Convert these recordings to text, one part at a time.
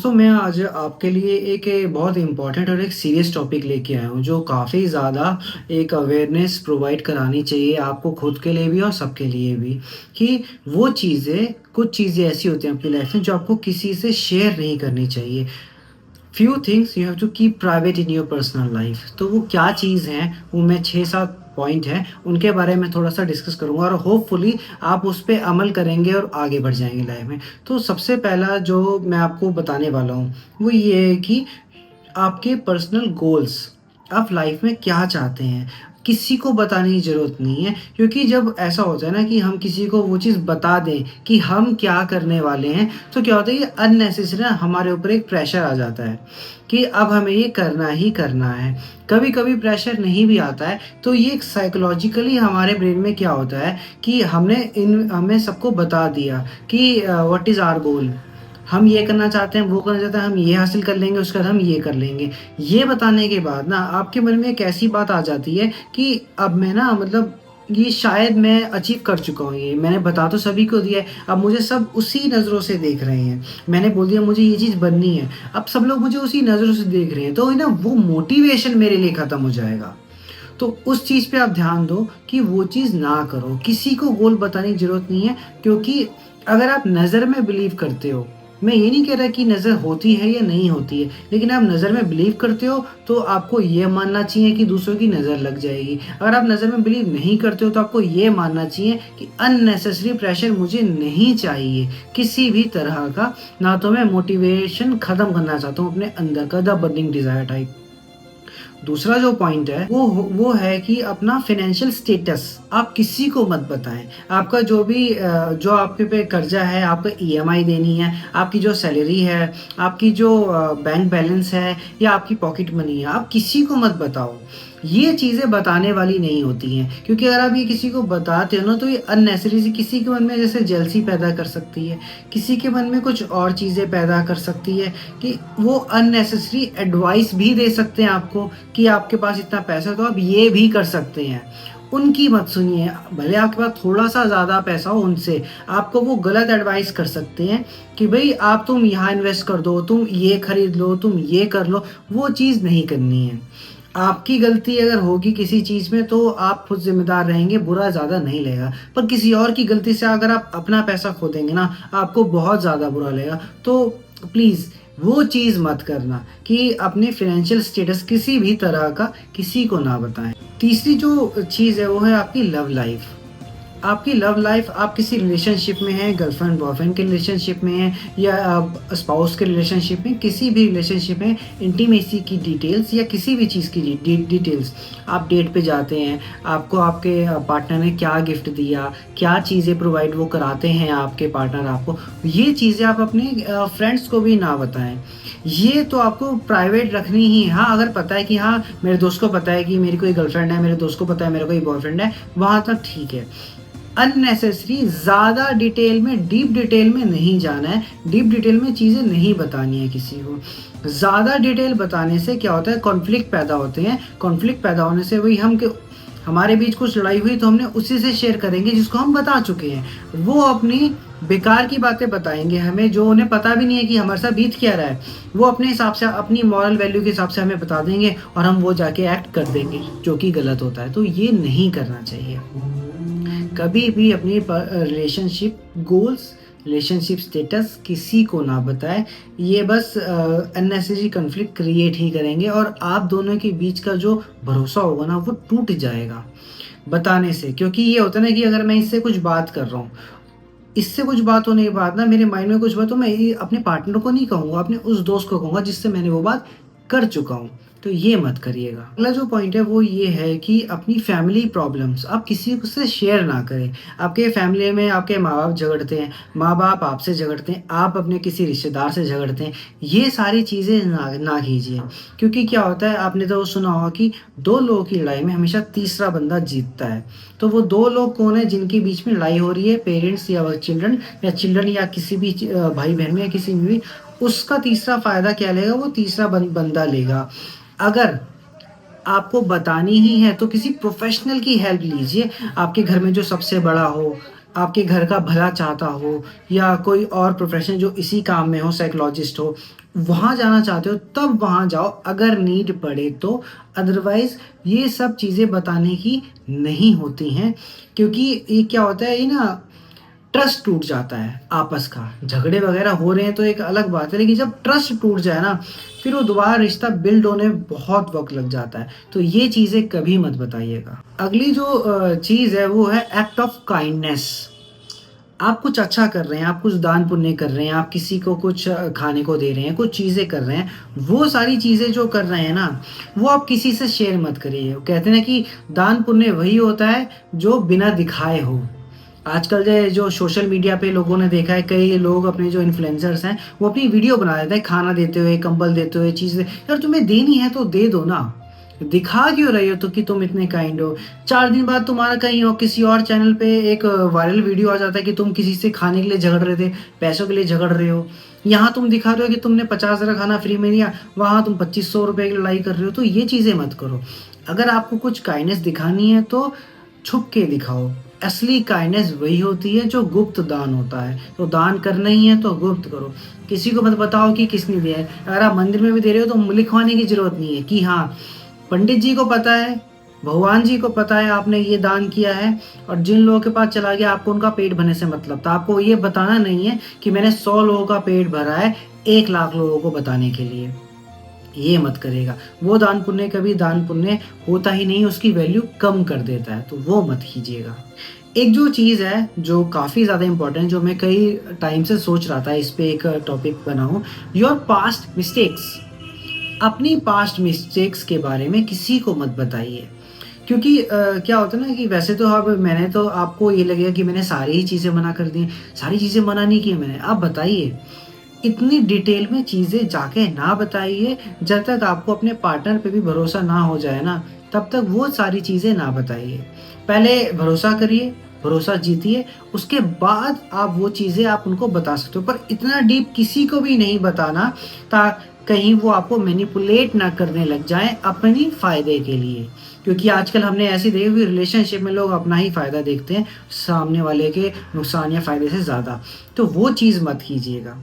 दोस्तों मैं आज आपके लिए एक बहुत इम्पोर्टेंट और एक सीरियस टॉपिक लेके आया हूँ जो काफ़ी ज़्यादा एक अवेयरनेस प्रोवाइड करानी चाहिए आपको खुद के लिए भी और सबके लिए भी कि वो चीज़ें कुछ चीज़ें ऐसी होती हैं आपकी लाइफ में जो आपको किसी से शेयर नहीं करनी चाहिए। Few things you have to keep private in your personal life. तो वो क्या चीज़ हैं, वो मैं 6-7 पॉइंट हैं, उनके बारे में थोड़ा-सा डिस्कस करूँगा और होपफुली आप उस पे अमल करेंगे और आगे बढ़ जाएँगे लाइफ में। तो सबसे पहला जो मैं आपको बताने वाला हूँ, वो ये है कि आपके पर्सनल गोल्स, आप लाइफ में क्या चाहते हैं, किसी को बताने की ज़रूरत नहीं है क्योंकि जब ऐसा होता है ना कि हम किसी को वो चीज़ बता दें कि हम क्या करने वाले हैं, तो क्या होता है ये अननेसेसरी ना हमारे ऊपर एक प्रेशर आ जाता है कि अब हमें ये करना ही करना है। कभी-कभी प्रेशर नहीं भी आता है, तो ये एक साइकोलॉजिकली हमारे ब्रेन में क्या होता है कि हमें सबको बता दिया कि व्हाट इज़ आवर गोल, हम ये करना चाहते हैं, वो करना चाहते हैं, हम ये हासिल कर लेंगे, उसके बाद हम ये कर लेंगे। ये बताने के बाद ना आपके मन में एक ऐसी बात आ जाती है कि अब मैं ना मतलब ये शायद मैं अचीव कर चुका हूँ ये, मैंने बता तो सभी को दिया है, अब मुझे सब उसी नज़रों से देख रहे हैं। मैंने बोल दिया मुझे ये चीज़ बननी है, अब सब लोग मुझे उसी नज़रों से देख रहे हैं, तो ना वो मोटिवेशन मेरे लिए खत्म हो जाएगा। तो उस चीज़ पे आप ध्यान दो कि वो चीज़ ना करो, किसी को गोल बताने की ज़रूरत नहीं है क्योंकि अगर आप नज़र में बिलीव करते हो, मैं ये नहीं कह रहा कि नज़र होती है या नहीं होती है, लेकिन आप नज़र में बिलीव करते हो तो आपको ये मानना चाहिए कि दूसरों की नज़र लग जाएगी। अगर आप नज़र में बिलीव नहीं करते हो तो आपको ये मानना चाहिए कि अननेसेसरी प्रेशर मुझे नहीं चाहिए, किसी भी तरह का, ना तो मैं मोटिवेशन ख़त्म करना चाहता हूँ अपने अंदर का द बर्निंग डिज़ायर टाइप। दूसरा जो पॉइंट है वो है कि अपना फाइनेंशियल स्टेटस आप किसी को मत बताएँ। आपका जो भी जो आपके पे कर्ज़ा है, आपको ईएमआई देनी है, आपकी जो सैलरी है, आपकी जो बैंक बैलेंस है या आपकी पॉकेट मनी है, आप किसी को मत बताओ। ये चीज़ें बताने वाली नहीं होती हैं क्योंकि अगर आप ये किसी को बताते हो ना तो ये अननेसेसरी सी किसी के मन में जैसे जेलसी पैदा कर सकती है, किसी के मन में कुछ और चीज़ें पैदा कर सकती है कि वो अननेसेसरी एडवाइस भी दे सकते हैं आपको कि आपके पास इतना पैसा है तो आप ये भी कर सकते हैं। उनकी मत सुनिए, भले आपके पास थोड़ा-सा ज़्यादा पैसा हो उनसे, आपको वो गलत एडवाइस कर सकते हैं कि भई आप तुम यहाँ इन्वेस्ट कर दो, तुम ये खरीद लो, तुम ये कर लो, वो चीज़ नहीं करनी है। आपकी गलती अगर होगी किसी चीज़ में तो आप खुद ज़िम्मेदार रहेंगे, बुरा ज़्यादा नहीं लगेगा। पर किसी और की गलती से अगर आप अपना पैसा खो देंगे ना, आपको बहुत ज़्यादा बुरा लगेगा। तो प्लीज़ वो चीज़ मत करना कि अपने फाइनेंशियल स्टेटस किसी भी तरह का किसी को ना बताएँ। तीसरी जो चीज़ है वो है आपकी लव लाइफ़। आपकी लव लाइफ आप किसी रिलेशनशिप में हैं, गर्लफ्रेंड बॉयफ्रेंड के रिलेशनशिप में हैं या आप स्पाउस के रिलेशनशिप में, किसी भी रिलेशनशिप में इंटीमेसी की डिटेल्स या किसी भी चीज़ की डिटेल्स, आप डेट पे जाते हैं, आपको आपके पार्टनर ने क्या गिफ्ट दिया, क्या चीज़ें प्रोवाइड वो कराते हैं आपके पार्टनर आपको, ये चीज़ें आप अपने फ्रेंड्स को भी ना बताएं। ये तो आपको प्राइवेट रखनी ही है। हाँ, अगर पता है कि हाँ मेरे दोस्त को पता है कि मेरी कोई गर्लफ्रेंड है, मेरे दोस्त को पता है मेरा कोई बॉयफ्रेंड है, वहाँ तक ठीक है। अननेसेसरी ज़्यादा डिटेल में, डीप डिटेल में नहीं जाना है, डीप डिटेल में चीज़ें नहीं बतानी है किसी को। ज़्यादा डिटेल बताने से क्या होता है, कॉन्फ्लिक्ट पैदा होते हैं, कॉन्फ्लिक्ट पैदा होने से वही हमारे बीच कुछ लड़ाई हुई तो हमने उसी से शेयर करेंगे जिसको हम बता चुके हैं। वो अपनी बेकार की बातें बताएँगे हमें जो उन्हें पता भी नहीं है कि हमारे साथ बीत क्या रहा है। वो अपने हिसाब से, अपनी मॉरल वैल्यू के हिसाब से हमें बता देंगे और हम वो जाके एक्ट कर देंगे, जो कि गलत होता है। तो ये नहीं करना चाहिए। कभी भी अपनी रिलेशनशिप गोल्स, रिलेशनशिप स्टेटस किसी को ना बताएं। ये बस अननेसेसरी कॉन्फ्लिक्ट क्रिएट ही करेंगे और आप दोनों के बीच का जो भरोसा होगा ना वो टूट जाएगा बताने से। क्योंकि ये होता है ना कि अगर मैं इससे कुछ बात कर रहा हूँ, इससे कुछ बात होने के बाद ना मेरे माइंड में कुछ बात, तो मैं ये अपने पार्टनर को नहीं कहूँगा, अपने उस दोस्त को कहूँगा जिससे मैंने वो बात कर चुका हूँ। तो ये मत करिएगा। अगला जो पॉइंट है वो ये है कि अपनी फैमिली प्रॉब्लम्स आप किसी को से शेयर ना करें। आपके फैमिली में आपके माँ-बाप झगड़ते हैं, माँ-बाप आपसे झगड़ते हैं, आप अपने किसी रिश्तेदार से झगड़ते हैं, ये सारी चीज़ें ना ना कीजिए। क्योंकि क्या होता है, आपने तो सुना होगा कि 2 लोगों की लड़ाई में हमेशा तीसरा बंदा जीतता है। तो वो 2 लोग कौन है जिनके बीच में लड़ाई हो रही है, पेरेंट्स या चिल्ड्रन या किसी भी भाई-बहन में या किसी में भी, उसका तीसरा फ़ायदा क्या लेगा, वो तीसरा बंदा लेगा। अगर आपको बतानी ही है तो किसी प्रोफ़ेशनल की हेल्प लीजिए। आपके घर में जो सबसे बड़ा हो, आपके घर का भला चाहता हो या कोई और प्रोफ़ेशनल जो इसी काम में हो, साइकोलॉजिस्ट हो, वहाँ जाना चाहते हो तब वहाँ जाओ अगर नीड पड़े तो, अदरवाइज़ ये सब चीज़ें बताने की नहीं होती हैं, क्योंकि ये क्या होता है, ये ना ट्रस्ट टूट जाता है आपस का। झगड़े वगैरह हो रहे हैं तो एक अलग बात है, लेकिन जब ट्रस्ट टूट जाए ना, फिर वो दोबारा रिश्ता बिल्ड होने में बहुत वक़्त लग जाता है। तो ये चीज़ें कभी मत बताइएगा। अगली जो चीज़ है वो है एक्ट ऑफ काइंडनेस। आप कुछ अच्छा कर रहे हैं, आप कुछ दान पुण्य कर रहे हैं, आप किसी को कुछ खाने को दे रहे हैं, कुछ चीज़ें कर रहे हैं, वो सारी चीज़ें जो कर रहे हैं ना, वो आप किसी से शेयर मत करिए। वो कहते हैं ना कि दान पुण्य वही होता है जो बिना दिखाए हो। आजकल जो सोशल मीडिया पे लोगों ने देखा है, कई लोग अपने जो इन्फ्लुएंसर्स हैं, वो अपनी वीडियो बना देते हैं खाना देते हुए, कंबल देते हुए, चीज़ें। यार तुम्हें देनी है तो दे दो ना। दिखा क्यों रहे हो तो कि तुम इतने काइंड हो? 4 दिन बाद तुम्हारा कहीं और किसी और चैनल पे एक वायरल वीडियो आ जाता है कि तुम किसी से खाने के लिए झगड़ रहे थे, पैसों के लिए झगड़ रहे हो। यहाँ तुम दिखा रहे हो कि तुमने 50 का खाना फ्री में दिया, वहाँ तुम 2500 रुपए की लड़ाई कर रहे हो। तो ये चीज़ें मत करो। अगर आपको कुछ काइंडनेस दिखानी है तो छुप के दिखाओ। असली काइंडनेस वही होती है जो गुप्त दान होता है। तो दान करना ही है तो गुप्त करो। किसी को मत बताओ कि किसने दिया है। अगर आप मंदिर में भी दे रहे हो तो लिखवाने की ज़रूरत नहीं है कि हाँ, पंडित जी को पता है, भगवान जी को पता है आपने ये दान किया है, और जिन लोगों के पास चला गया आपको उनका पेट भरने से मतलब था। आपको ये बताना नहीं है कि मैंने 100 लोगों का पेट भरा है 1 लाख लोगों को बताने के लिए। ये मत करेगा। वो दान पुण्य कभी दान पुण्य होता ही नहीं, उसकी वैल्यू कम कर देता है, तो वो मत कीजिएगा। एक जो चीज़ है जो काफ़ी ज़्यादा इम्पोर्टेंट, जो मैं कई टाइम से सोच रहा था इस पे एक टॉपिक बनाऊँ, योर पास्ट मिस्टेक्स। अपनी पास्ट मिस्टेक्स के बारे में किसी को मत बताइए, क्योंकि क्या होता है ना कि वैसे तो अब मैंने तो आपको ये लगेगा कि मैंने सारी ही चीज़ें मना कर दी, सारी चीज़ें मना नहीं की मैंने। आप बताइए, इतनी डिटेल में चीज़ें जाके ना बताइए, जब तक आपको अपने पार्टनर पे भी भरोसा ना हो जाए ना, तब तक वो सारी चीज़ें ना बताइए। पहले भरोसा करिए, भरोसा जीतिए, उसके बाद आप वो चीज़ें आप उनको बता सकते हो। पर इतना डीप किसी को भी नहीं बताना, ता कहीं वो आपको मैनिपुलेट ना करने लग जाएँ अपनी फ़ायदे के लिए। क्योंकि आजकल हमने ऐसे देखा कि रिलेशनशिप में लोग अपना ही फ़ायदा देखते हैं, सामने वाले के नुकसान या फ़ायदे से ज़्यादा। तो वो चीज़ मत कीजिएगा।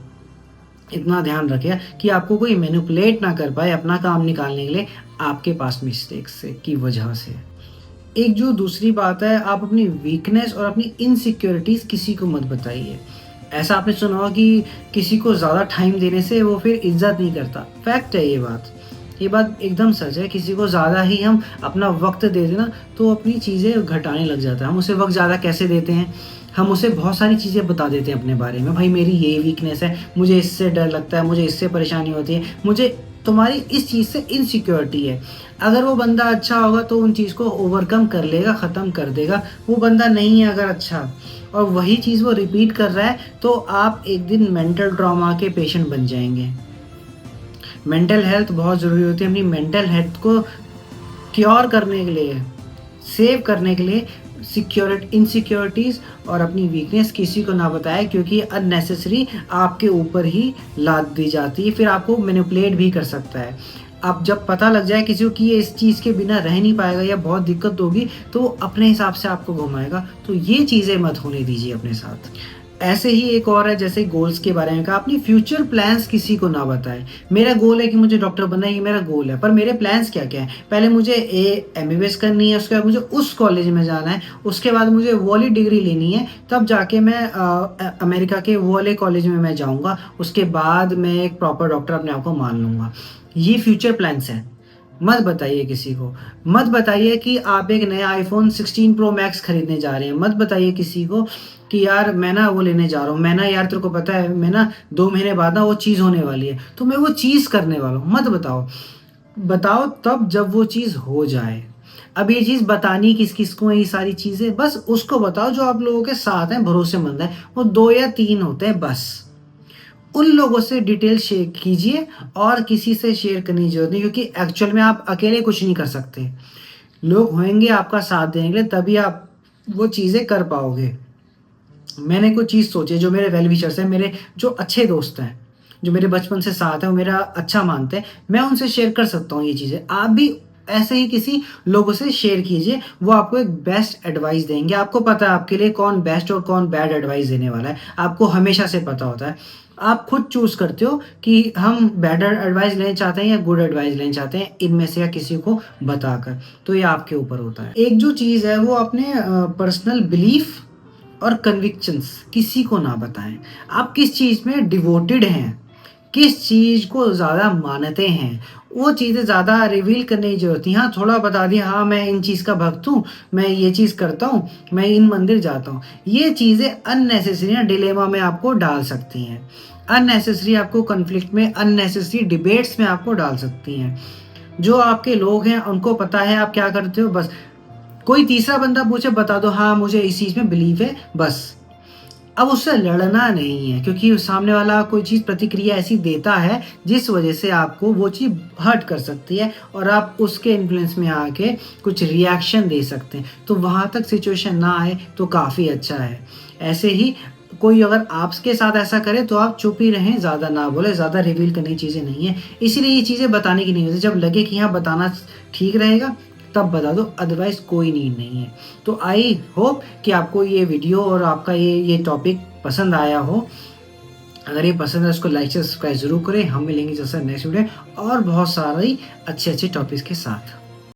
इतना ध्यान रखिए कि आपको कोई मैनिपुलेट ना कर पाए अपना काम निकालने के लिए आपके पास मिस्टेक्स से की वजह से। एक जो दूसरी बात है, आप अपनी वीकनेस और अपनी इनसिक्योरिटीज़ किसी को मत बताइए। ऐसा आपने सुना होगा कि किसी को ज़्यादा टाइम देने से वो फिर इज़्ज़त नहीं करता। फैक्ट है ये बात। ये बात एकदम सच है। किसी को ज़्यादा ही हम अपना वक़्त दे दें ना, तो वो अपनी चीज़ें घटाने लग जाता है। हम उसे वक़्त ज़्यादा कैसे देते हैं? हम उसे बहुत सारी चीज़ें बता देते हैं अपने बारे में। भाई मेरी ये वीकनेस है, मुझे इससे डर लगता है, मुझे इससे परेशानी होती है, मुझे तुम्हारी इस चीज़ से इनसिक्योरिटी है। अगर वो बंदा अच्छा होगा तो उन चीज़ को ओवरकम कर लेगा, ख़त्म कर देगा। वो बंदा नहीं है अगर अच्छा, और वही चीज़ वो रिपीट कर रहा है, तो आप एक दिन मेंटल ट्रॉमा के पेशेंट बन जाएँगे। मेंटल हेल्थ बहुत ज़रूरी होती है। अपनी मेंटल हेल्थ को क्योर करने के लिए, सेव करने के लिए इनसिक्योरिटीज़ और अपनी वीकनेस किसी को ना बताएँ, क्योंकि अननेसेसरी आपके ऊपर ही लाद दी जाती है, फिर आपको मैनिपुलेट भी कर सकता है। अब जब पता लग जाए किसी को कि ये इस चीज़ के बिना रह नहीं पाएगा या बहुत दिक्कत होगी, तो वो अपने हिसाब से आपको घुमाएगा। तो ये चीज़ें मत होने दीजिए अपने साथ। ऐसे ही एक और है, जैसे गोल्स के बारे में कहा, अपनी फ्यूचर प्लान्स किसी को ना बताएँ। मेरा गोल है कि मुझे डॉक्टर बनना है, ये मेरा गोल है, पर मेरे प्लान्स क्या-क्या हैं? पहले मुझे एमबीबीएस करनी है, उसके बाद मुझे उस कॉलेज में जाना है, उसके बाद मुझे वो वाली डिग्री लेनी है, तब जाके मैं अमेरिका के वो वाले कॉलेज में मैं जाऊँगा, उसके बाद मैं एक प्रॉपर डॉक्टर अपने आप को मान लूँगा। ये फ्यूचर प्लान्स हैं। मत बताइए किसी को। मत बताइए कि आप एक नया आईफ़ोन 16 प्रो मैक्स खरीदने जा रहे हैं। मत बताइए किसी को कि यार मैं ना वो लेने जा रहा हूँ। मैं ना यार तेरे को पता है मैं ना 2 महीने बाद ना वो चीज़ होने वाली है, तो मैं वो चीज़ करने वाला हूँ। मत बताओ। बताओ तब जब वो चीज़ हो जाए। अब ये चीज़ बतानी किस-किस को है ये सारी चीज़ें, बस उसको बताओ जो आप लोगों के साथ हैं, भरोसेमंद हैं। वो 2 या 3 होते हैं बस। उन लोगों से डिटेल शेयर कीजिए, और किसी से शेयर करने की ज़रूरत नहीं, क्योंकि एक्चुअल में आप अकेले कुछ नहीं कर सकते। लोग होंगे आपका साथ देने के लिए, तभी आप वो चीज़ें कर पाओगे। मैंने कुछ चीज़ सोची है, जो मेरे वेल विशर्स हैं, मेरे जो अच्छे दोस्त हैं, जो मेरे बचपन से साथ हैं, वो मेरा अच्छा मानते हैं, मैं उनसे शेयर कर सकता हूँ ये चीज़ें। आप भी ऐसे ही किसी लोगों से शेयर कीजिए, वो आपको एक बेस्ट एडवाइस देंगे। आपको पता है आपके लिए कौन बेस्ट और कौन बैड एडवाइस देने वाला है, आपको हमेशा से पता होता है। आप खुद चूज़ करते हो कि हम बैड एडवाइस लेना चाहते हैं या गुड एडवाइस लेना चाहते हैं, इनमें से या किसी को बताकर। तो ये आपके ऊपर होता है। एक जो चीज़ है वो अपने पर्सनल बिलीफ और कन्विक्शंस किसी को ना बताएँ। आप किस चीज़ में डिवोटेड हैं, किस चीज़ को ज़्यादा मानते हैं, वो चीज़ें ज़्यादा रिवील करने की ज़रूरत नहीं। हाँ, थोड़ा बता दिया, हाँ, मैं इन चीज़ का भक्त हूँ, मैं ये चीज़ करता हूँ, मैं इन मंदिर जाता हूँ। ये चीज़ें अननेसेसरी ना डिलेमा में आपको डाल सकती हैं। अननेसेसरी आपको कॉन्फ्लिक्ट में, अननेसेसरी डिबेट्स में आपको डाल सकती हैं। जो आपके लोग हैं उनको पता है आप क्या करते हो, बस कोई तीसरा बंदा पूछे बता दो, हाँ, मुझे इस चीज़ में बिलीव है, बस। अब उससे लड़ना नहीं है, क्योंकि सामने वाला कोई चीज़ प्रतिक्रिया ऐसी देता है जिस वजह से आपको वो चीज़ हर्ट कर सकती है और आप उसके इन्फ्लुएंस में आके कुछ रिएक्शन दे सकते हैं। तो वहाँ तक सिचुएशन ना आए तो काफ़ी अच्छा है। ऐसे ही कोई अगर आपके साथ ऐसा करे तो आप चुप ही रहें, ज़्यादा ना बोलें, ज़्यादा रिवील करने की चीज़ें नहीं है। इसीलिए ये चीज़ें बताने की नहीं होती, जब लगे कि हाँ, बताना ठीक रहेगा तब बता दो, अदरवाइज़ कोई नीड नहीं है। तो आई होप कि आपको ये वीडियो और आपका ये टॉपिक पसंद आया हो। अगर ये पसंद है, इसको लाइक से सब्सक्राइब ज़रूर करें। हम मिलेंगे जैसे नेक्स्ट वीडियो और बहुत सारे अच्छे-अच्छे टॉपिक्स के साथ।